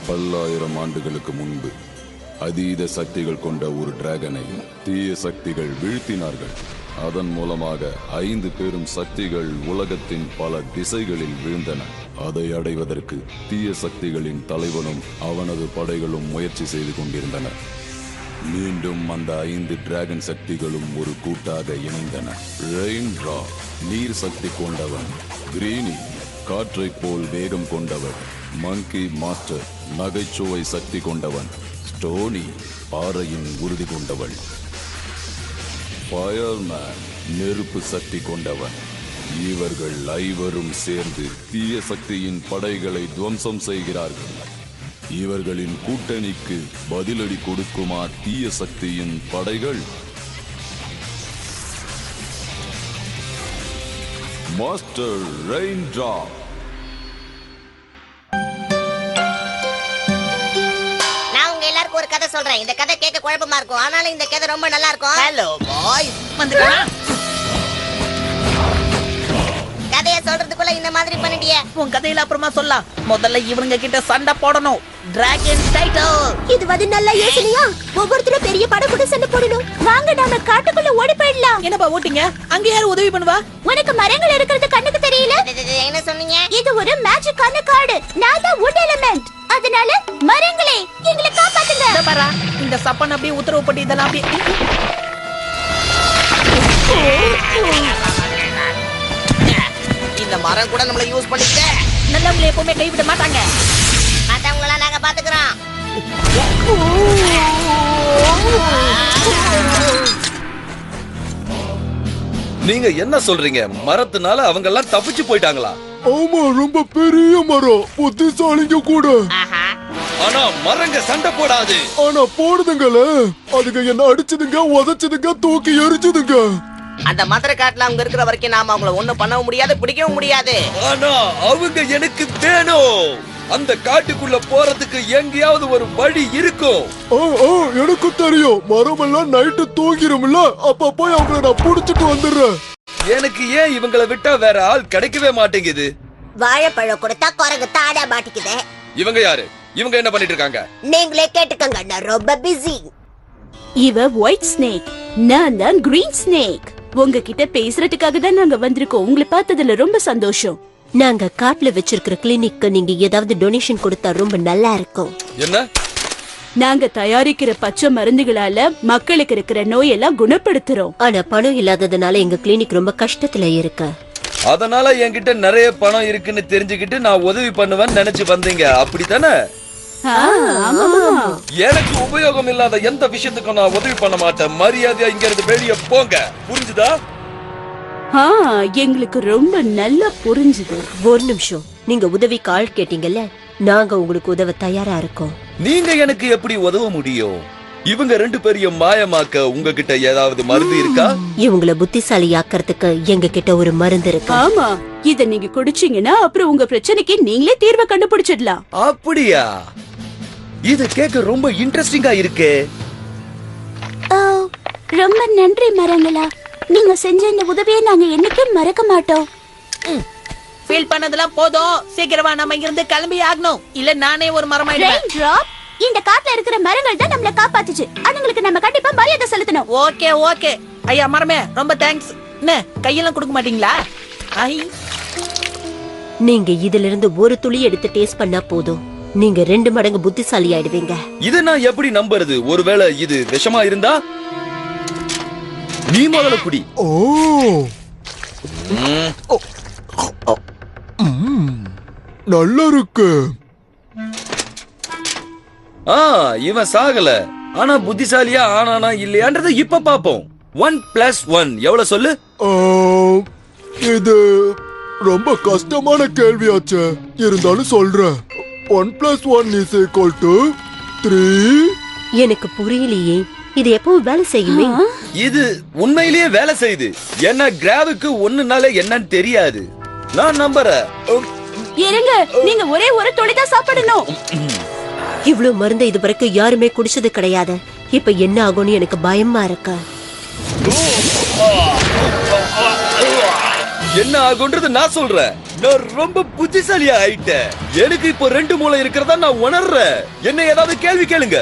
பல்லாயிரம் ஆண்டுகளுக்கு முன்பு அதீத சக்திகள் கொண்ட ஒரு டிராகனை தீய சக்திகள் வீழ்த்தினார்கள். அதன் மூலமாக 5 பெரும் சக்திகள் உலகத்தின் பல திசைகளில் வீழ்ந்தன. அதை அடைவதற்கு தீய சக்திகளின் தலைவனும் அவனது படைகளும் முயற்சி செய்து கொண்டிருந்தனர். மீண்டும் அந்த 5 டிராகன் சக்திகளும் ஒரு கூட்டாக இணைந்தன. ரெயின் டிரா நீர் சக்தி கொண்டவன், கிரீனி காற்றை போல் வேகம் கொண்டவன், மங்கி மாஸ்டர் நகைச்சுவை சக்தி கொண்டவன், ஸ்டோனி பாறையின் உறுதி கொண்டவள், ஃபயர்மேன் நெருப்பு சக்தி கொண்டவன். இவர்கள் ஐவரும் சேர்ந்து தீய சக்தியின் படைகளை துவம்சம் செய்கிறார்கள். இவர்களின் கூட்டணிக்கு பதிலடி கொடுக்குமா தீய சக்தியின் படைகள்? Master rain drop. ஒரு கதை சொல்றேன். இந்த கதை கேட்க குழப்பமா இருக்கும், ஆனாலும் இந்த கதை ரொம்ப நல்லா இருக்கும். ஹலோ பாய், வந்துட்டா? கதையை சொல்றதுக்குள்ள இந்த மாதிரி பண்ணிட்டியே. உன் கதையில அப்புறமா சொல்லலாம். முதல்ல இவனுங்க கிட்ட சண்டை போடணும். Dragon title. இது வந்து நல்ல யோசனையா? ஒவ்வொருத்தரும் பெரிய படம் கூட சண்டை போடணும். வாங்க நாம காட்டுக்குள்ள ஓடி போயிடலாம். என்னப்பா ஓட்டிங்க? அங்க யாரு உதவி பண்ணுவா? உனக்கு மரங்கள் இருக்கிறது கண்ணுக்கு தெரியல? என்ன சொன்னீங்க? இது ஒரு மேஜிக்கான காடு. நான் தான் வுட் எலிமெண்ட். அதனால மரங்களே எங்களை காப்பாத்துங்க. இந்த பாரா, இந்த சப்பன் அப்படியே உத்தரவு போட்டு இதெல்லாம் அப்படியே இந்த மரம் கூட நம்மள யூஸ் பண்ணிட்டு நல்லவங்களை எப்பவுமே கைவிட மாட்டாங்க. மத்தவங்கள நாங்க பாத்துக்கிறோம். நீங்க என்ன சொல்றீங்க? மரத்துனால அவங்க எல்லாம் தப்பிச்சு போயிட்டாங்களா? ஆமா, ரொம்ப பெரிய மரம், புத்திசாலிங்க கூட. ஆனா மரங்க சண்டை போடாது. ஆனா போடுதுங்கள, அதுங்க என்ன அடிச்சதுங்க, உதைச்சதுங்க, தூக்கி எரிச்சதுங்க. அந்த மதுர காட்டுல அவங்க இருக்கிற வரைக்கும் நாம அவங்கள ஒண்ணும் பண்ணவும் முடியாது, பிடிக்கவும் முடியாது. ஆனா அவங்க எனக்கு வேணும். அந்த காட்டுக்குள்ள போறதுக்கு எங்கேயாவது ஒரு வழி இருக்கும். எனக்கு தெரியும். மரம் எல்லாம் நைட்டு தூங்கிரும்ல, அப்ப போய் அவங்கள நான் புடிச்சிட்டு வந்துடுறேன். எனக்கு ஏன் இவங்களை விட்டா வேற ஆள் கிடைக்கவே மாட்டேங்குது? வாழைப்பழம் கொடுத்தா குரங்கு தாடா மாட்டிக்குது. இவங்க யாரு? இவங்க என்ன பண்ணிட்டு இருக்காங்க? நீங்களே கேட்டுக்கங்க, நான் ரொம்ப பிஸி. இவ ஒயிட் ஸ்னேக், நான் தான் கிரீன் ஸ்னேக். உங்ககிட்ட பேசுறதுக்காக தான் நாங்க வந்திருக்கோம். உங்களை பார்த்ததுல ரொம்ப சந்தோஷம். நாங்க காட்டுல வச்சிருக்கிற கிளினிக்கு நீங்க ஏதாவது டொனேஷன் கொடுத்தா ரொம்ப நல்லா இருக்கும். என்ன? நாங்க தயாரிக்கிற பச்சை மருந்துகளால மக்களுக்கு இருக்கிற நோயெல்லாம் குணப்படுத்துறோம். ஆனா பணம் இல்லாததுனால எங்க கிளினிக் ரொம்ப கஷ்டத்துல இருக்கு. அதனால என்கிட்ட நிறைய பணம் இருக்குன்னு தெரிஞ்சுக்கிட்டு நான் உதவி பண்ணுவேன்னு நினைச்சு வந்தீங்க, அப்படித்தானே? எனக்கு உபயோகம் இல்லாத எந்த விஷயத்துக்கும் நான் உதவி பண்ண மாட்டேன். மரியாதையா இங்க இருந்து வெளியே போங்க, புரிஞ்சுதா? எங்களுக்கு ரொம்ப நல்லா புரிஞ்சுது. ஒரு நிமிஷம், நீங்க உதவிக்கு ஆள் கேட்டீங்கல்ல, நாங்க உங்களுக்கு உதவ தயாரா இருக்கோம். நீங்க எனக்கு எப்படி உதவ முடியும்? இவங்க 2 பேரையும் மாயமாக்க உங்ககிட்ட ஏதாவது மருந்து இருக்கா? இவங்கள புத்திசாலி ஆக்கிறதுக்கு எங்க கிட்ட ஒரு மருந்து இருக்கு. ஆமா, இத நீங்க குடிச்சீங்கன்னா அப்புறம் உங்க பிரச்சனைக்கு நீங்களே தீர்வை கண்டுபிடிச்சிடலாம். அப்படியா? இது கேட்க ரொம்ப இன்ட்ரெஸ்டிங்கா இருக்கே. ரொம்ப நன்றி மரங்களா. நீங்க செஞ்ச இந்த உதவியை நாங்க என்னைக்கும் மறக்க மாட்டோம். ஃபீல் பண்ணதெல்லாம் போதும். சீக்கிரமா நம்ம இங்க இருந்து கிளம்பி ஆகணும், இல்ல நானே ஒரு மரமாயிடுவேன். இந்த காட்டுல இருக்கிற மரங்கள் தான் நம்மள காப்பாத்துச்சு. அதுங்களுக்கு நம்ம கண்டிப்பா மரியாதை செலுத்தணும். ஓகே ஓகே ஐயா மரமே, ரொம்ப தேங்க்ஸ். என்ன கையெல்லாம் கொடுக்க மாட்டீங்களா? நீங்க இதுல இருந்து ஒரு துளி எடுத்து டேஸ்ட் பண்ணா போதும், நீங்க 2 மடங்கு புத்திசாலி ஆயிடுவீங்க. இத நான் எப்படி நம்புறது? ஒருவேளை இது விஷமா இருந்தா? நீ முதல்ல குடி. நல்லா இருக்கு. இவன் சாகல, ஆனா புத்திசாலியா ஆனானா இல்லையான்றத இப்ப பாப்போம். 1+1 எவ்வளவு சொல்லு? இது ரொம்ப கஷ்டமான கேள்வியாச்சு, இருந்தாலும் சொல்றேன். 1+1 = 3. எனக்கு புரியலையே, இது எப்பவும் வேலை செய்யுமே. இது உண்மையிலேயே வேலை செய்யுது. என்ன கிராவுக்கு 1னால என்னன்னு தெரியாது. நான் நம்புறேன். இருங்க, நீங்க ஒரே ஒரு துளிதான் சாப்பிடணும். இவ்ளோ மருந்து இது வரைக்கும் யாருமே குடிச்சது கிடையாது. இப்ப என்ன ஆகும்னு எனக்கு பயமா இருக்கு. என்ன ஆகுன்றது நான் சொல்றேன். நான் ரொம்ப புத்திசாலியா ஆயிட்டேன். எனக்கு இப்போ 2 மூளை இருக்கிறதா நான் உணர்றேன். என்ன ஏதாவது கேள்வி கேளுங்க.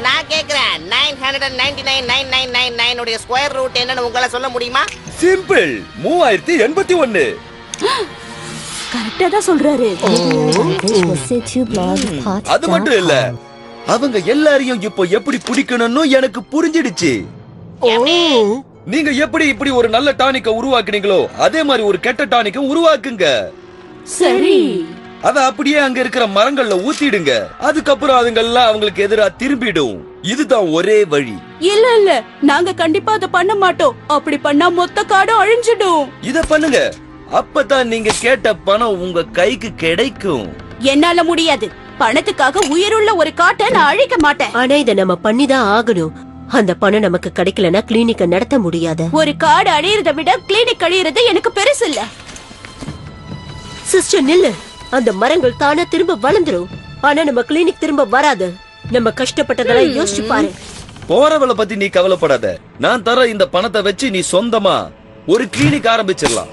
நான் கேக்குறேன் 999,999 உடைய ஸ்கொயர் ரூட் என்னன்னு உங்களால சொல்ல முடியுமா? சிம்பிள். 3081. கரெக்டா தான் சொல்றாரு. அது மட்டும் இல்ல, அவங்க எல்லாரையும் இப்போ எப்படி பிடிக்கணும்னு எனக்கு புரிஞ்சிடுச்சு. நீங்க எப்படி இப்படி ஒரு நல்ல டானிக்க உருவாக்குனீங்களோ அதே மாதிரி ஒரு கெட்ட டானிக்க உருவாக்குங்க. சரி. அத அப்படியே அங்க இருக்கிற மரங்கள்ல ஊத்திடுங்க. அதுக்கப்புறம் அதுங்கெல்லாம் அவங்களுக்கு எதிரா திரும்பிடும். இதுதான் ஒரே வழி. இல்ல நாங்க கண்டிப்பா அதை பண்ண மாட்டோம். அப்படி பண்ணா மொத்த காடும் அழிஞ்சிடும். இத பண்ணுங்க. அப்பதான் நீங்க கேட்ட பணம் உங்க கைக்கு கிடைக்கும். என்னால முடியாது. பணத்துக்காக உயிருள்ள ஒரு காட்டை நான் அழிக்க மாட்டேன். ஆனா இத நம்ம பண்ணிதான் ஆகணும். அந்த பணம் நமக்கு கிடைக்கலனா கிளினிக்க நடத்த முடியாது. ஒரு காடு அழியறதை விட கிளினிக் அழியறது எனக்கு பெருசு இல்ல. சிஸ்டர் நில்லு. அந்த மரங்கள் தானா திரும்ப வளர்ந்துரும். ஆனா நம்ம கிளினிக் திரும்ப வராது. நம்ம கஷ்டப்பட்டதெல்லாம் யோசிச்சு பாரு. போறவளை பத்தி நீ கவலைப்படாத. நான் தர இந்த பணத்தை வச்சு நீ சொந்தமா ஒரு கிளினிக் ஆரம்பிச்சிடலாம்.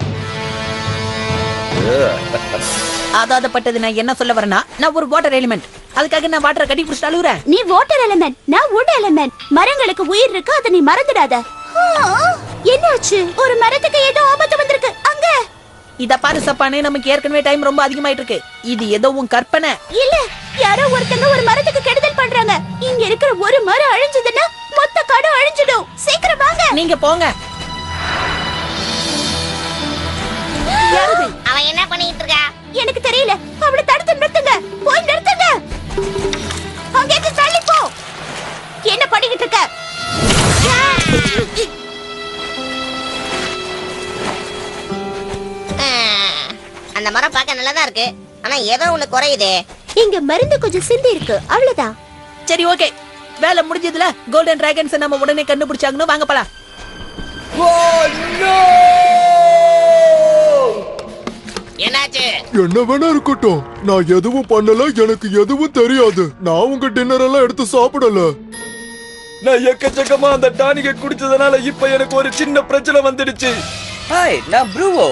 ஆதாதப்பட்டது நான் என்ன சொல்ல வரேன்னா, நான் ஒரு வாட்டர் எலிமெண்ட். அதுக்காக நான் வாட்டரை கட்டி பிடிச்சிட்டு அழுகுறேன். நீ வாட்டர் எலிமெண்ட், நான் வுட் எலிமெண்ட். மரங்களுக்கு உயிர் இருக்கு, அதை நீ மறந்துடாத. என்னாச்சு? ஒரு மரத்துக்கு ஏதோ ஆபத்து வந்திருக்கு. அங்க இத பாரு சப்பானே, நமக்கு ஏற்கனவே டைம் ரொம்ப அதிகமாயிட்டு இருக்கு. இது ஏதோ உன் கற்பனை இல்ல. யாரோ ஒருத்தங்க ஒரு மரத்துக்கு கெடுதல் பண்றாங்க. இங்க இருக்கிற ஒரு மரம் அழிஞ்சதுன்னா மொத்த காடு அழிஞ்சிடும். சீக்கிரம் வாங்க. நீங்க போங்க. அவன் என்ன பண்ணிட்டு இருக்கா? எனக்கு தெரியல. அவளை தடுத்து நிறுத்துங்க. போய் நிறுத்துங்க. அங்கே தள்ளி போ. என்ன பண்ணிக்கிட்டு இருக்க? அந்த மரம் பார்க்க நல்லாதான் இருக்கு. ஆனா ஏதோ ஒண்ணு குறையுதே. இங்க மருந்து கொஞ்சம் சிந்தி இருக்கு. அவ்வளவுதான். சரி, ஓகே. வேலை முடிஞ்சதுல கோல்டன் டிராகன்ஸ் நம்ம உடனே கண்டுபிடிச்சாங்கன்னு வாங்க போலாம். என்னாச்சு? என்ன வேணா இருக்கட்டும், நான் எதுவும் பண்ணல, எனக்கு எதுவும் தெரியாது. நான் உங்க டின்னர் எல்லாம் எடுத்து சாப்பிடல. நான் எக்கச்சக்கமா அந்த டானிக்க குடிச்சதுனால இப்ப எனக்கு ஒரு சின்ன பிரச்சனை வந்துடுச்சு. ஹாய், நான் ப்ரூவோ.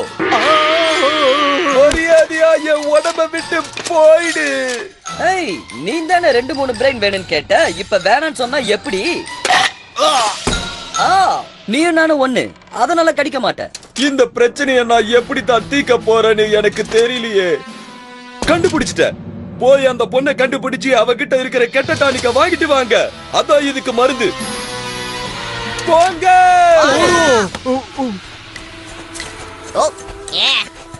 மரியாதையா என் உடம்ப விட்டு போயிடு. ஏய், நீ தானே 2-3 பிரெயின் வேணும்னு கேட்ட. இப்ப வேணான்னு சொன்னா எப்படி? நீயும் நானும் ஒண்ணு, அதனால கடிக்க மாட்டேன். இந்த பிரச்சனையை நான் எப்படி தான் தீக்க போறேன்னு எனக்கு தெரியலையே. கண்டுபிடிச்சிட்டேன். போய் அந்த பொண்ணை கண்டுபிடிச்சு அவகிட்ட இருக்கிற கெட்ட டானிக்க வாங்கிட்டு வாங்க. அதான் இதுக்கு மருந்து. போங்க. ஓ,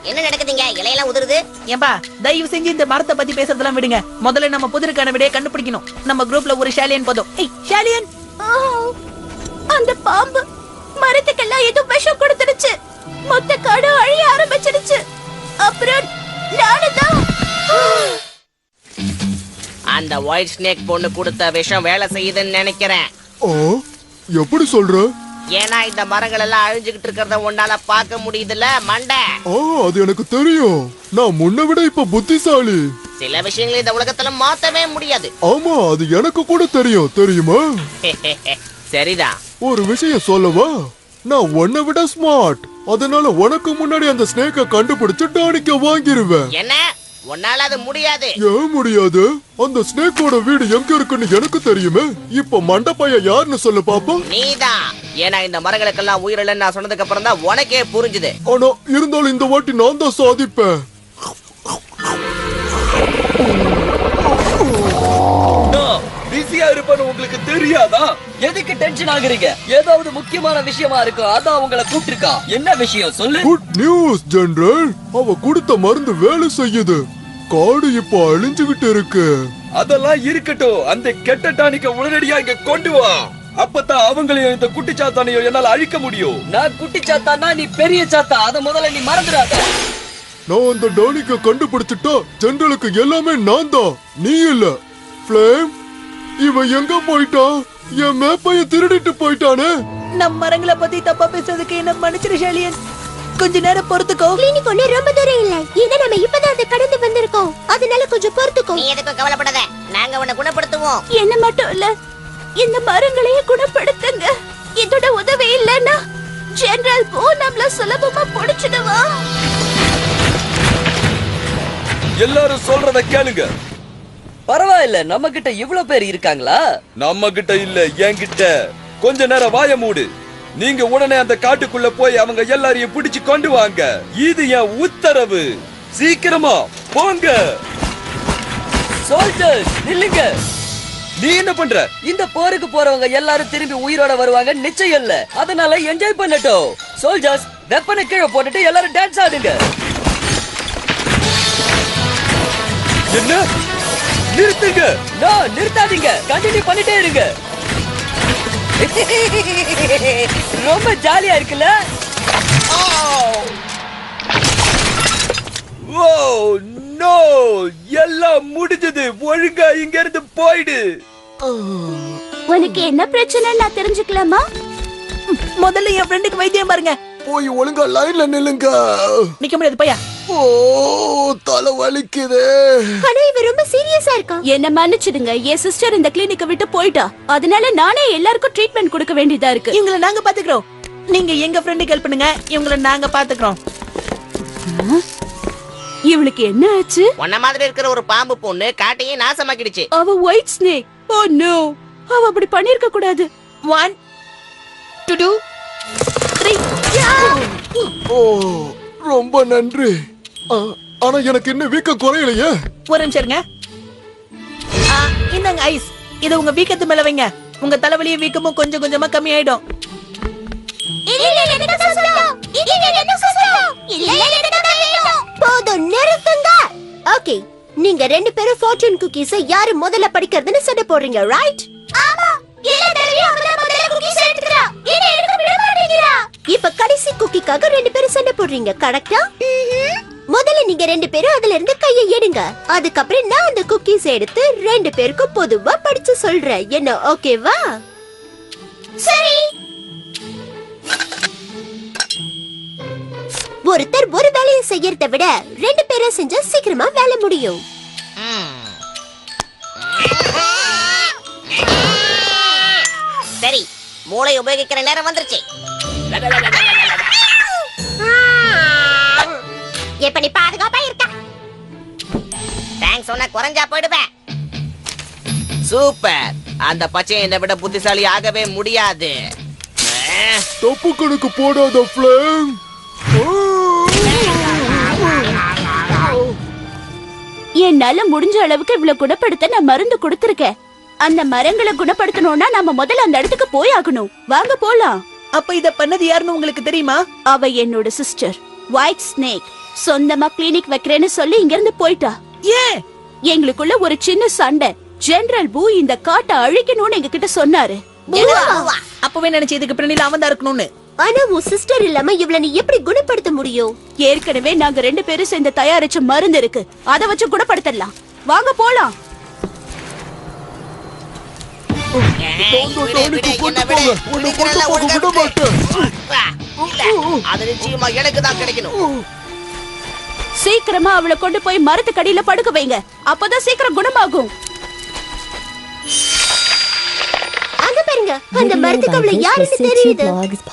என்ன நடக்குதுங்க? இலையெல்லாம் உதிருது. ஏன்பா, தயவு செஞ்சு இந்த மரத்தை பத்தி பேசுறதெல்லாம் விடுங்க. முதல்ல நம்ம புதிருக்கான விடையை கண்டுபிடிக்கணும். நம்ம குரூப்ல ஒரு ஷாலியன் போதும். ஷாலியன், அந்த பாம்பு மரத்துக்கெல்லாம் ஏதோ விஷம் கொடுத்துடுச்சு. மொத்த காடு அழிய ஆரம்பிச்சிடுச்சு. அப்புறம் நானுதான். அந்த ஒயிட் ஸ்னேக் பொண்ணு கொடுத்த விஷம் வேலை செய்யுதுன்னு நினைக்கிறேன். எப்படி சொல்ற? ஏன்னா இந்த மரங்கள் எல்லாம் அழிஞ்சுகிட்டு இருக்கிறத உன்னால பார்க்க முடியுதுல மண்டை. அது எனக்கு தெரியும். நான் முன்ன விட இப்ப புத்திசாலி. சில விஷயங்களை இந்த உலகத்துல மாத்தவே முடியாது. ஆமா, அது எனக்கு கூட தெரியும். தெரியுமா? சரிதான். ஒரு விஷயம் சொல்லவா? நான் உன்னை விட ஸ்மார்ட். அதனால உனக்கு முன்னாடி அந்த ஸ்னேக்க கண்டுபிடிச்சு டானிக்க வாங்கிருவேன். என்ன? உன்னால அது முடியாது. ஏன் முடியாது? அந்த ஸ்னேக்கோட வீடு எங்க இருக்குன்னு எனக்கு தெரியுமே. இப்ப மண்டப்பைய யாருன்னு சொல்லு பாப்போம். நீதான். ஏன்னா இந்த மரங்களுக்கெல்லாம் உயிரில்லைன்னு நான் சொன்னதுக்கு அப்புறம் தான் உனக்கே புரிஞ்சுது. ஆனா இருந்தாலும் இந்த வாட்டி நான் தான் சாதிப்பேன். பிஸியா இருப்பேன்னு உங்களுக்கு தெரியாதா? எதுக்கு டென்ஷன் ஆகுறீங்க? ஏதாவது முக்கியமான விஷயமா இருக்கும், அதான் உங்களை கூப்பிட்டிருக்கா. என்ன விஷயம் சொல்லு. Good news general. அவ கொடுத்த மருந்து வேலை செய்யுது. காடு இப்ப அழிஞ்சுகிட்டு இருக்கு. அதெல்லாம் இருக்கட்டும். அந்த கெட்ட டானிக்க உடனடியா இங்க கொண்டு வா. அப்பதான் அவங்களையும் இந்த குட்டி சாத்தானையும் என்னால அழிக்க முடியும். நான் குட்டி சாத்தானா, நீ பெரிய சாத்தா. அத முதல்ல நீ மறந்துடாத. நான் அந்த டானிக்க கண்டுபிடிச்சிட்டா ஜெனரலுக்கு எல்லாமே நான் தான், நீ இல்ல. ஃப்ளேம், இவன் எங்க போயிட்டான்? என் மேப்பைய திருடிட்டு போயிட்டானே. நம்ம மரங்களை பத்தி தப்பா பேசுறதுக்கு என்ன மன்னிச்சிரு ஷாலியன். கொஞ்ச நேரம் பொறுத்துக்கோ. கிளினிக் ஒண்ணு ரொம்ப தூரம் இல்ல. இத நம்ம இப்பதான் அதை கடந்து வந்திருக்கோம். அதனால கொஞ்சம் பொறுத்துக்கோ. நீ எதுக்கும் கவலைப்படாத. நாங்க உன்னை குணப்படுத்துவோம். என்ன மட்டும் இல்ல, இந்த மரங்களையே குணப்படுத்துங்க. இதோட உதவி இல்லன்னா ஜெனரல் பூ நம்மள சுலபமா புடிச்சிடுவா. எல்லாரும் சொல்றத கேளுங்க. பரவாயில்ல, நம்ம கிட்ட இவ்வளவு பேர் இருக்காங்களா? நம்ம கிட்ட இல்ல, என்கிட்ட. கொஞ்ச நேரம் வாய மூடு. நீங்க உடனே அந்த காட்டுக்குள்ள போய் அவங்க எல்லாரையும் பிடிச்சு கொண்டு வாங்க. இது என் உத்தரவு. சீக்கிரமா போங்க. சோல்ஜர்ஸ் நில்லுங்க. நீ என்ன பண்ற? இந்த போருக்கு போறவங்க எல்லாரும் திரும்பி உயிரோட வருவாங்க நிச்சயம் இல்ல. அதனால என்ஜாய் பண்ணட்டும். சோல்ஜர்ஸ் வெப்பனை கீழே போட்டுட்டு எல்லாரும் டான்ஸ் ஆடுங்க. என்ன? நிறுத்துங்க. நோ, நிறுத்தாதீங்க. கண்டினியூ பண்ணிட்டே இருங்க. ரொம்ப ஜாலியா இருக்குல்ல? ஓ நோ, எல்லாம் முடிஞ்சது. ஒழுங்கா இங்க இருந்து போயிடு. உனக்கு என்ன பிரச்சனை நான் தெரிஞ்சுக்கலாமா? முதல்ல என் ஃப்ரெண்டுக்கு வைத்தியம் பாருங்க. போய் ஒழுங்கா லைன்ல நில்லுங்க. நிக்க முடியாது பையா. ஓ, தலை வலிக்குது. ஆனா இவ ரொம்ப சீரியஸா இருக்கா. என்ன மன்னிச்சிடுங்க, என் சிஸ்டர் இந்த கிளினிக்க விட்டு போயிட்டா. அதனால நானே எல்லாருக்கும் ட்ரீட்மெண்ட் கொடுக்க வேண்டியதா இருக்கு. இவங்கள நாங்க பாத்துக்கிறோம். நீங்க எங்க ஃப்ரெண்டுக்கு ஹெல்ப் பண்ணுங்க, இவங்கள நாங்க பாத்துக்கிறோம். இவளுக்கு என்ன ஆச்சு? உன்ன மாதிரி இருக்கிற ஒரு பாம்பு பொண்ணு காட்டையே நாசமாக்கிடுச்சு. அவ ஒயிட் ஸ்னேக். ஓ நோ, அவ அப்படி பண்ணிருக்க கூடாது. 1 2 3. ஓ, ரொம்ப நன்றி. ஆனா எனக்கு என்ன வீக்கம் குறையலையே. ஒரு நிமிஷம் இருங்க. இந்தாங்க ஐஸ். இத உங்க வீக்கத்து மேல வைங்க. உங்க தலைவலியும் வீக்கமும் கொஞ்சம் கொஞ்சமா கம்மி ஆயிடும். போதும், நிறுத்துங்க. ஓகே, நீங்க ரெண்டு பேரும் ஃபார்ச்சூன் குக்கீஸ் யாரு முதல்ல படிக்கிறதுன்னு சண்டை போடுறீங்க, ரைட்? ஆமா. இப்ப கடைசி குக்கிக்காக ரெண்டு பேரும் சண்டை போடுறீங்க, கரெக்டா? முதல்ல நீங்க ரெண்டு பேரும் அதுல இருந்து கையை எடுங்க. அதுக்கப்புறம் நான் அந்த குக்கீஸ் எடுத்து ரெண்டு பேருக்கும் பொதுவா படிச்சு சொல்றேன். என்ன ஓகேவா? சரி. ஒருத்தர் ஒரு வேலையை செய்யறதை விட ரெண்டு பேரும் செஞ்சா சீக்கிரமா வேலை முடியும். சரி, மூளை உபயோகிக்கிற நேரம் வந்துருச்சு. எப்ப நீ பாதுகாப்பா இருக்க? தேங்க்ஸ் சொன்னா குறைஞ்சா போயிடுவேன். சூப்பர். அந்த பச்சை என்னை விட புத்திசாலி ஆகவே முடியாது. தப்பு கணக்கு போடாத ஃப்ளேம். என்னால முடிஞ்ச அளவுக்கு இவ்வளவு குணப்படுத்த நான் மருந்து கொடுத்திருக்கேன். அந்த மரங்களை குணப்படுத்தணும்னா நாம முதல்ல அந்த இடத்துக்கு போய் ஆகணும். வாங்க போலாம். அப்ப இத பண்ணது யாருன்னு உங்களுக்கு தெரியுமா? அவ என்னோட சிஸ்டர் ஒயிட் ஸ்னேக். சொந்தமா கிளினிக் வைக்கிறேன்னு சொல்லி இங்க இருந்து போயிட்டா. ஏன்? எங்களுக்குள்ள ஒரு சின்ன சண்டை. ஜெனரல் பூ இந்த காட்டை அழிக்கணும்னு எங்க கிட்ட சொன்னாரு. அப்பவே நினைச்சு இதுக்கு பின்னாடி அவன் தான் இருக்கணும்னு. ஆனா உன் சிஸ்டர் இல்லாம இவள நீ எப்படி குணப்படுத்த முடியும்? ஏற்கனவே நாங்க ரெண்டு பேரும் சேர்ந்து தயாரிச்ச மருந்து இருக்கு. அத வச்சு குணப்படுத்தலாம். வாங்க போலாம். அது நிச்சயமா எனக்கு தான் கிடைக்கணும். சீக்கிரமா அவளை கொண்டு போய் மரத்துக்கடியில படுக்க வைங்க. அப்பதான் சீக்கிரம் குணமாகும். அங்க பாருங்க, அந்த மரத்துக்கு அவளை யாருன்னு தெரியுது.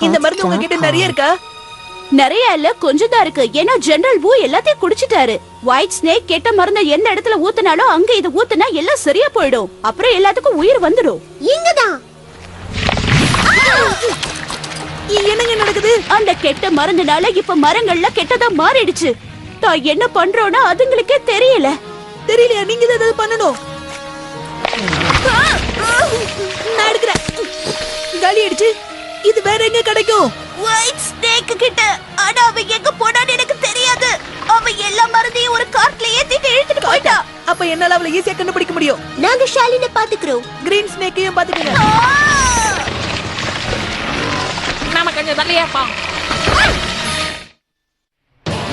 இந்த மருந்து உங்ககிட்ட நிறைய இருக்கா? நிறைய இல்ல, கொஞ்சம் தான் இருக்கு. ஏன்னா ஜெனரல் பூ எல்லாத்தையும் குடிச்சிட்டாரு. ஒயிட் ஸ்னேக் கெட்ட மருந்த எந்த இடத்துல ஊத்துனாலும் அங்க இது ஊத்துனா எல்லாம் சரியா போயிடும். அப்புறம் எல்லாத்துக்கும் உயிர் வந்துடும். இங்கதான் என்னங்க நடக்குது? அந்த கெட்ட மருந்துனால இப்ப மரங்கள்ல கெட்டதா மாறிடுச்சு. நான் என்ன பண்றோம்னா அதுங்களுக்கே தெரியல. தெரியலையா? நீங்க தான் ஏதாவது பண்ணணும். நான் எடுக்கிறேன். காலி அடிச்சு. இது வேற எங்க கிடைக்கும்? ஒயிட் ஸ்னேக் கிட்ட. ஆனா அவ எங்க போனான்னு எனக்கு தெரியாது. அவ எல்லா மருந்தையும் ஒரு கார்ட்ல ஏத்திட்டு இழுத்துட்டு போயிட்டா. அப்ப என்னால அவளை ஈஸியா கண்டுபிடிக்க முடியும். நாங்க ஷாலினை பாத்துக்கிறோம். கிரீன் ஸ்னேக்கையும் பாத்துக்கங்க. நாம கொஞ்சம் தள்ளியே போம்.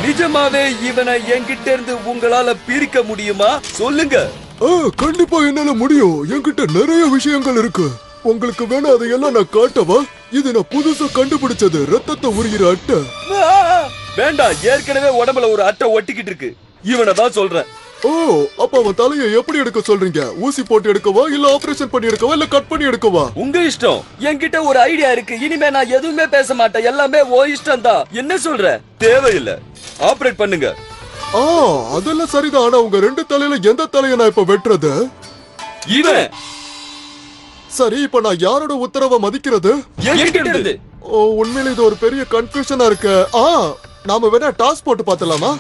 நிஜமாவே இவனை என்கிட்ட இருந்து உங்களால பிரிக்க முடியுமா? சொல்லுங்க. கண்டிப்பா என்னால முடியும். என்கிட்ட நிறைய விஷயங்கள் இருக்கு. உங்களுக்கு வேணா அதையெல்லாம் நான் காட்டவா? இது நான் புதுசா கண்டுபிடிச்சது. ரத்தத்தை உரிகிற அட்டை. வேண்டாம், ஏற்கனவே உடம்புல ஒரு அட்டை ஒட்டிக்கிட்டு இருக்கு. இவனை தான் சொல்றேன். ஓ, அப்ப அவன் தலையை எப்படி எடுக்க சொல்றீங்க? ஊசி போட்டு எடுக்கவா, இல்ல ஆபரேஷன் பண்ணி எடுக்கவா, இல்ல கட் பண்ணி எடுக்கவா? உங்க இஷ்டம். என்கிட்ட ஒரு ஐடியா இருக்கு. இனிமே நான் எதுவுமே பேச மாட்டேன். எல்லாமே ஓ இஷ்டம் தான். என்ன சொல்ற? தேவையில்லை, ஆபரேட் பண்ணுங்க. ஆ, அதெல்லாம் சரிதான். ஆனா உங்க ரெண்டு தலையில எந்த தலையை நான் இப்ப வெட்டுறது? இவன் சரி, இப்ப நான் யாரோட உத்தரவை மதிக்கிறது? என்கிட்ட இருந்து. ஓ, உண்மையில இது ஒரு பெரிய கன்ஃபியூஷனா இருக்கு. நாம வேணா டாஸ் போட்டு பார்த்தலாமா?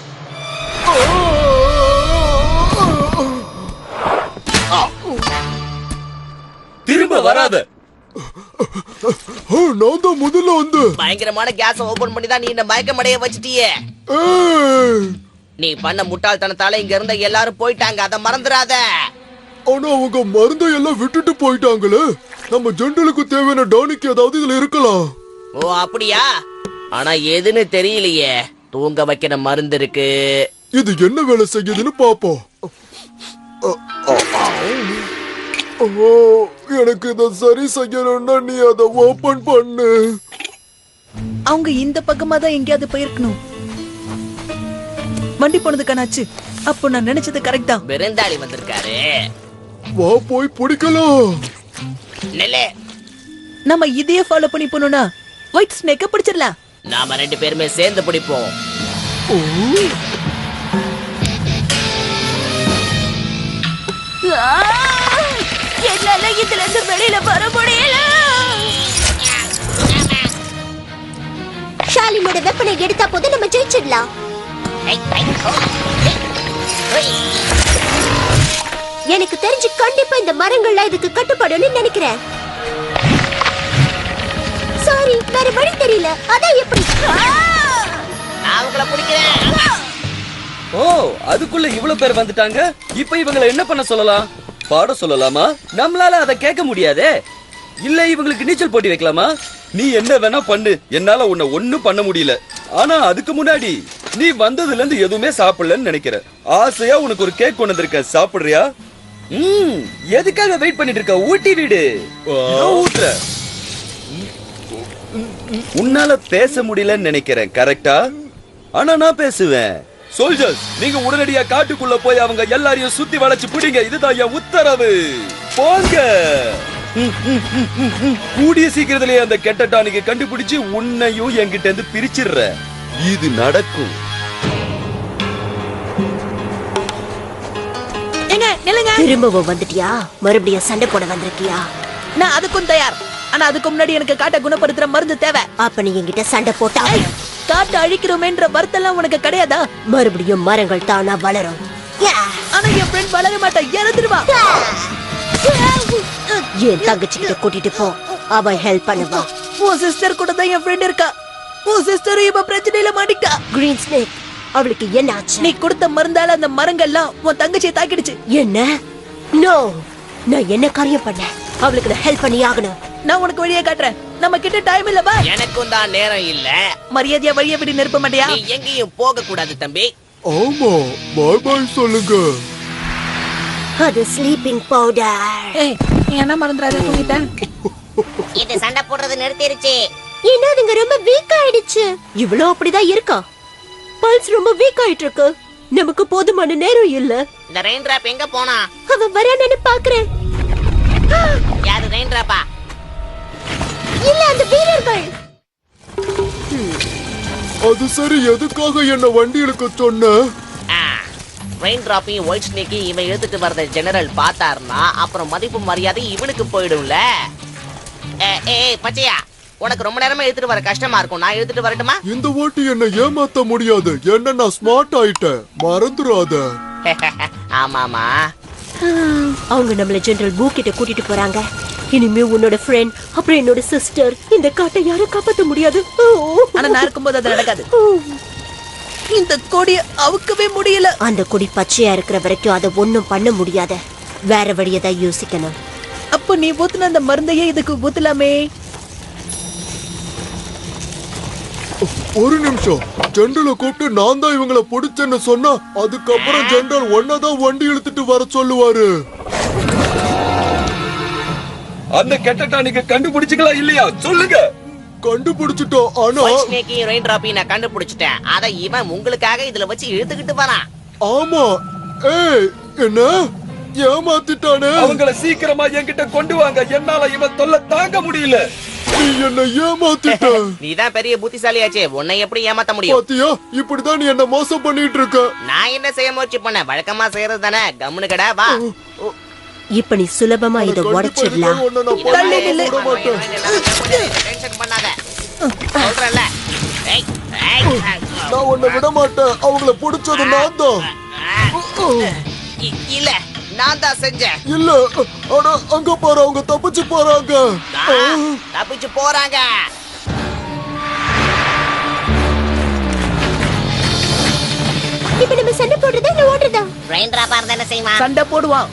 திரும்ப வராத. நான் தான் முதல்ல வந்து. பயங்கரமான கேஸ் ஓபன் பண்ணி தான் நீ இந்த மயக்கமடைய வச்சிட்டியே. ஏய், நீ பண்ண முட்டாள்தனத்தால இங்க இருந்த எல்லாரும் போயிட்டாங்க, அத மறந்துடாத. ஆனா அவங்க மருந்தை எல்லாம் விட்டுட்டு போயிட்டாங்களே. நம்ம ஜென்ரலுக்கு தேவையான டானிக் ஏதாவது இதுல இருக்கலாம். ஓ அப்படியா? ஆனா எதுன்னு தெரியலையே. தூங்க வைக்கிற மருந்து இருக்கு. இது என்ன வேலை செய்யுதுன்னு பாப்போம். ஓ, எனக்கு இத சரி செய்யணும்னா நீ அதை ஓபன் பண்ணு. அவங்க இந்த பக்கமா தான் எங்கேயாவது போயிருக்கணும். வண்டி போனது கணாச்சு. அப்போ நான் நினைச்சது கரெக்ட் தான். விருந்தாளி வந்திருக்காரு. வா, போய் பிடிக்கலாம். நெல்லே, நம்ம இதையே ஃபாலோ பண்ணி போனோம்னா ஒயிட் ஸ்னேக்க பிடிச்சிடலாம். நாம ரெண்டு பேருமே சேர்ந்து பிடிப்போம். என்னால இதுல இருந்து வெளியில வர முடியல. ஷாலினோட வெப்பனை எடுத்தா போது நம்ம ஜெயிச்சிடலாம். எனக்கு தெரிஞ்சு கண்டிப்பா இந்த மரங்கள்லாம் இதுக்கு கட்டுப்படும்னு நினைக்கிறேன். சாரி, வேற வழி தெரியல. அதான் எப்படி? நான் உங்களை பிடிக்கிறேன். ஓ, அதுக்குள்ள இவ்வளவு பேர் வந்துட்டாங்க. இப்ப இவங்களை என்ன பண்ண சொல்லலாம்? பாட சொல்லலாமா? நம்மளால அதை கேட்க முடியாதே. இல்ல இவங்களுக்கு நீச்சல் போட்டி வைக்கலாமா? நீ என்ன வேணா பண்ணு, என்னால உன்னை ஒண்ணும் பண்ண முடியல. ஆனா அதுக்கு முன்னாடி நீ வந்ததுல இருந்து எதுவுமே சாப்பிடலன்னு நினைக்கிறேன். ஆசையா உனக்கு ஒரு கேக் கொண்டு வந்திருக்க, சாப்பிடுறியா? எதுக்காக வெயிட் பண்ணிட்டு இருக்க? ஊட்டி வீடு. இதோ ஊட்டுற. உன்னால பேச முடியலன்னு நினைக்கிறேன், கரெக்டா? ஆனா நான் பேசுவேன். சோல்ஜர்ஸ், நீங்க உடனடியா காட்டுக்குள்ள போய் அவங்க எல்லாரையும் சுத்தி வளைச்சு பிடிங்க. இதுதான் என் உத்தரவு. போங்க. கூடிய சீக்கிரத்திலேயே அந்த கெட்ட டானிக்கை கண்டுபிடிச்சு உன்னையும் என்கிட்ட இருந்து பிரிச்சிடுற. இது நடக்கும். எங்க நில்லுங்க. திரும்பவும் வந்துட்டியா? மறுபடியும் சண்டை போட வந்திருக்கியா? நான் அதுக்கும் தயார். ஆனா அதுக்கு முன்னாடி எனக்கு காட்டை குணப்படுத்துற மருந்து தேவை. அப்ப நீ என்கிட்ட சண்டை போட்டா காட்டை அழிக்கிறோமேன்ற வருத்தெல்லாம் உனக்கு கிடையாதா? மறுபடியும் மரங்கள் தானா வளரும். ஆனா என் ஃப்ரெண்ட் வளர மாட்டா, இறந்துருவா. என் தங்கச்சி கிட்ட கூட்டிட்டு போ, அவன் ஹெல்ப் பண்ணுவா. உன் சிஸ்டர் கூட தான் என் ஃப்ரெண்ட் இருக்கா. உன் சிஸ்டர் இப்ப பிரச்சனையில மாட்டிக்கிட்டா. கிரீன் ஸ்னேக், அவளுக்கு என்ன ஆச்சு? நீ கொடுத்த மருந்தால அந்த மரங்கள்லாம் உன் தங்கச்சியை தாக்கிடுச்சு. என்ன? நோ, நான் என்ன காரியம் பண்ணேன்? அவளுக்கு நான் ஹெல்ப் பண்ணி ஆகணும். நான் உனக்கு வழியை காட்டுறேன். நம்ம கிட்ட டைம் இல்ல. எனக்கும் தான் நேரம் இல்ல. மரியாதையா வழியை விட்டு நிற்ப மாட்டியா? நீ எங்கேயும் போக கூடாது தம்பி. ஆமா, பாய் பாய் சொல்லுங்க. அது ஸ்லீப்பிங் பவுடர். ஏய், நீ என்ன மறந்துறாத, தூங்கிட்டேன். இது சண்டை போடுறது நிறுத்திருச்சு. இன்னும் அதுங்க ரொம்ப வீக் ஆயிடுச்சு. இவ்வளவு அப்படிதான் இருக்கா? பல்ஸ் ரொம்ப வீக் ஆயிட்டு இருக்கு. நமக்கு போதுமான நேரம் இல்ல. இந்த ரெயின் டிராப் எங்க போனா? அவ வரானு பாக்குறேன். யாரு ரெயின் டிராப்பா? இல்ல, அந்த வீரர்கள். அது சரி, எதுக்காக என்ன வண்டி எடுக்க சொன்ன? ரெயின் டிராப்பையும் ஒயிட் ஸ்னேக்கையும் இவன் எடுத்துட்டு வரத ஜெனரல் பார்த்தாருன்னா அப்புறம் மதிப்பு மரியாதை இவனுக்கு போயிடும்ல. ஏய் பச்சையா, உனக்கு ரொம்ப நேரமா எடுத்துட்டு வர கஷ்டமா இருக்கும். நான் எடுத்துட்டு வரட்டுமா? இந்த வாட்டி என்ன ஏமாத்த முடியாது. என்ன, நான் ஸ்மார்ட் ஆயிட்டேன், மறந்துடாத. ஆமாமா. அவங்க நம்மள ஜெனரல் பூ கிட்ட கூட்டிட்டு போறாங்க. இனிமே உன்னோட ஃப்ரெண்ட் அப்புறம் என்னோட சிஸ்டர் இந்த காட்டை யாரும் காப்பாத்த முடியாது. ஆனா நான் இருக்கும்போது அது நடக்காது. இந்த கொடியை அவுக்கவே முடியல. அந்த கொடி பச்சையா இருக்கிற வரைக்கும் அதை ஒண்ணும் பண்ண முடியாத. வேற வழியை தான் யோசிக்கணும். அப்போ நீ ஊத்துன அந்த மருந்தையே இதுக்கு ஊத்தலாமே. ஒரு நிமிஷம், ஜெனரலை கூப்பிட்டு நான் தான் இவங்களை பிடிச்சேன்னு சொன்னா அதுக்கப்புறம் ஜெனரல் ஒன்னதான் வண்டி இழுத்துட்டு வர சொல்லுவாரு. அந்த கெட்ட டானிக்கை கண்டுபிடிச்சுக்கலாம் இல்லையா? சொல்லுங்க. கண்டுபிடிச்சிட்டோம். ஆனா ஒயிட் ஸ்னேக்கையும் ரெயின் டிராப்பையும் நான் கண்டுபிடிச்சிட்டேன். அத இவன் உங்களுக்காக இதுல வச்சு இழுத்துக்கிட்டு வரான். ஆமா, ஏய் என்ன ஏமாத்திட்டானே. அவங்கள சீக்கிரமா என்கிட்ட கொண்டு வாங்க, என்னால இவன் தொல்லை தாங்க முடியல. நீ என்ன ஏமாத்திட்ட. நீதான் பெரிய புத்திசாலியாச்சே, உன்னை எப்படி ஏமாத்த முடியும்? பாத்தியா, இப்படிதான் நீ என்ன மோசம் பண்ணிட்டு இருக்க. நான் என்ன செய்ய முயற்சி பண்ண, வழக்கமா செய்யறது தானே. கம்முனு கடை வா. இப்ப நீ சுலபமா இத உடைச்சிடலாம். உன்னை நான் பண்ண விட மாட்டேன். டென்ஷன் பண்ணாத, சொல்றேன்ல. ஏய், ஏய், நான் உன்னை விட மாட்டேன். அவங்கள பிடிச்சது நான் தான். இல்ல, நான் தான் செஞ்சேன். இல்ல, ஆனா அங்க பாரு, அவங்க தப்பிச்சு போறாங்க. தப்பிச்சு போறாங்க. இப்ப நம்ம சண்டை போடுறதா இல்ல ஓடுறதா? ரெயின் டிராப்பா இருந்தா என்ன செய்வான்? சண்டை போடுவான்.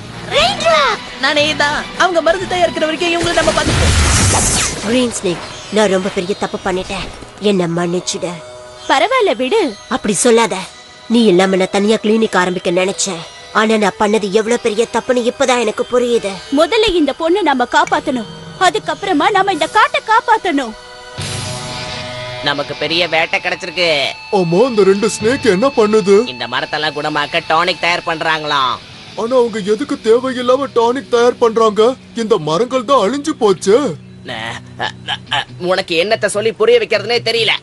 நானே தான். அவங்க மருந்து தயாரிக்கிற வரைக்கும் இவங்களை நம்ம பார்த்துப்போம். கிரீன் ஸ்னேக், நான் ரொம்ப பெரிய தப்பு பண்ணிட்டேன். என்ன மன்னிச்சுட. பரவாயில்ல விடு. அப்படி சொல்லாத. நீ இல்லாம நான் தனியா கிளினிக் ஆரம்பிக்க நினைச்சேன். ஆனா நான் பண்ணது எவ்வளவு பெரிய தப்புன்னு இப்பதான் எனக்கு புரியுது. முதல்ல இந்த பொண்ணை நம்ம காப்பாத்தணும். அதுக்கப்புறமா நாம இந்த காட்டை காப்பாத்தணும். நமக்கு பெரிய வேட்டை கிடைச்சிருக்கு. ஆமா, அந்த 2 ஸ்னேக் என்ன பண்ணுது? இந்த மரத்தெல்லாம் குணமாக்க டானிக் தயார் பண்றாங்களாம். ஆனா அவங்க எதுக்கு தேவையில்லாம டானிக் தயார் பண்றாங்க? இந்த மரங்கள் தான் அழிஞ்சு போச்சு. உனக்கு என்னத்த சொல்லி புரிய வைக்கிறதுனே தெரியல.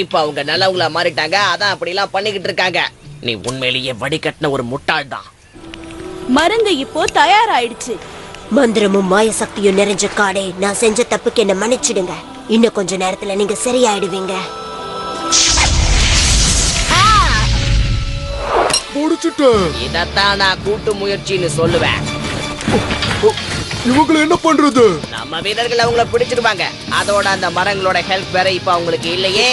இப்ப அவங்க நல்லவங்களா மாறிட்டாங்க, அதான் அப்படி எல்லாம் பண்ணிக்கிட்டு இருக்காங்க. நீ உண்மையிலேயே வடிகட்டின ஒரு முட்டாள் தான். மருந்து இப்போ தயாராயிடுச்சு. மந்திரமும் மாய சக்தியும் நிறைஞ்ச காடே, நான் செஞ்ச தப்புக்கு என்ன மன்னிச்சிடுங்க. இன்னும் கொஞ்ச நேரத்துல நீங்க சரியாயிடுவீங்க. முடிச்சிட்டேன். இதத்தான் நான் கூட்டு முயற்சின்னு சொல்லுவேன். இவங்களை என்ன பண்றது? நம்ம வீரர்கள் அவங்கள பிடிச்சிருவாங்க. அதோட அந்த மரங்களோட ஹெல்ப் வேற இப்ப அவங்களுக்கு இல்லையே.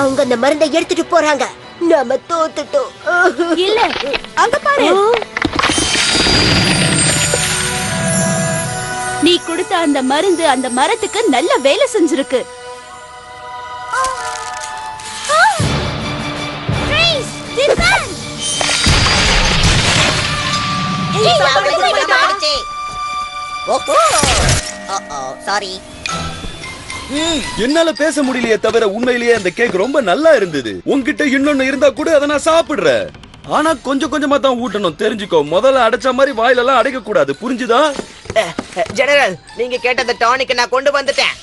அவங்க அந்த மருந்தை எடுத்துட்டு போறாங்க. நாம தோத்துட்டோம். இல்ல, அங்க பாரு. நீ கொடுத்த அந்த மருந்து அந்த மரத்துக்கு நல்ல வேலை செஞ்சிருக்கு. சாரி. என்னால பேச முடியலையே தவிர உண்மையிலேயே அந்த கேக் ரொம்ப நல்லா இருந்தது. உன்கிட்ட இன்னொன்னு இருந்தா கூட அதை நான் சாப்பிடுறேன். ஆனா கொஞ்சம் கொஞ்சமா தான் ஊட்டணும், தெரிஞ்சுக்கோ. முதல்ல அடைச்ச மாதிரி வாயிலெல்லாம் அடைக்க கூடாது, புரிஞ்சுதா? ஜெனரல், நீங்க கேட்ட அந்த டானிக் நான் கொண்டு வந்துட்டேன்.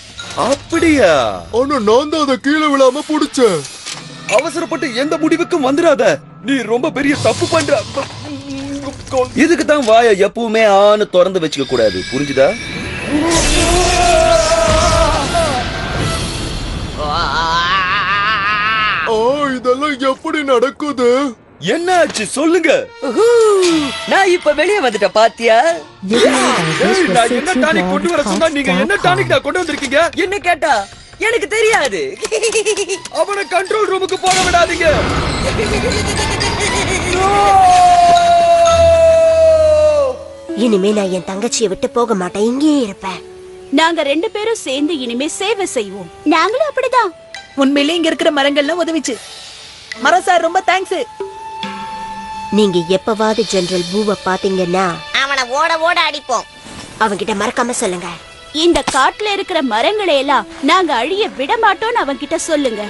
அப்படியா? ஆனா நான் தான் அதை கீழே விழாம புடிச்சேன். அவசரப்பட்டு எந்த முடிவுக்கும் வந்துடாத. நீ ரொம்ப பெரிய தப்பு பண்ற. இதுக்கு தான் வாயை எப்பவுமே ஆன்னு திறந்து வச்சுக்க கூடாது, புரிஞ்சுதா? இதெல்லாம் எப்படி நடக்குது? என்ன ஆச்சு சொல்லுங்க. நான் இப்ப வெளியே வந்துட்டேன், பாத்தியா? நான் என்ன டானிக் கொண்டு வர சொன்னா நீங்க என்ன டானிக் நான் கொண்டு வந்திருக்கீங்க? என்ன கேட்டா எனக்கு தெரியாது. அவனை கண்ட்ரோல் ரூமுக்கு போக விடாதீங்க. இனிமே நான் என் தங்கச்சியை விட்டு போக மாட்டேன், இங்கேயே இருப்பேன். நாங்க 2 பேரும் சேர்ந்து இனிமே சேவை செய்வோம். நாங்களும் அப்படிதான். உண்மையிலே இங்க இருக்கிற மரங்கள்லாம் உதவிச்சு. மரம் சார், ரொம்ப தேங்க்ஸ். நீங்க எப்பவாவது ஜெனரல் பூவை பாத்தீங்கன்னா அவனை ஓட ஓட அடிப்போம். அவன்கிட்ட மறக்காம சொல்லுங்க. இந்த காட்டுல இருக்கிற மரங்களை எல்லாம் நாங்க அழிய விட மாட்டோம்னு அவன்கிட்ட சொல்லுங்க.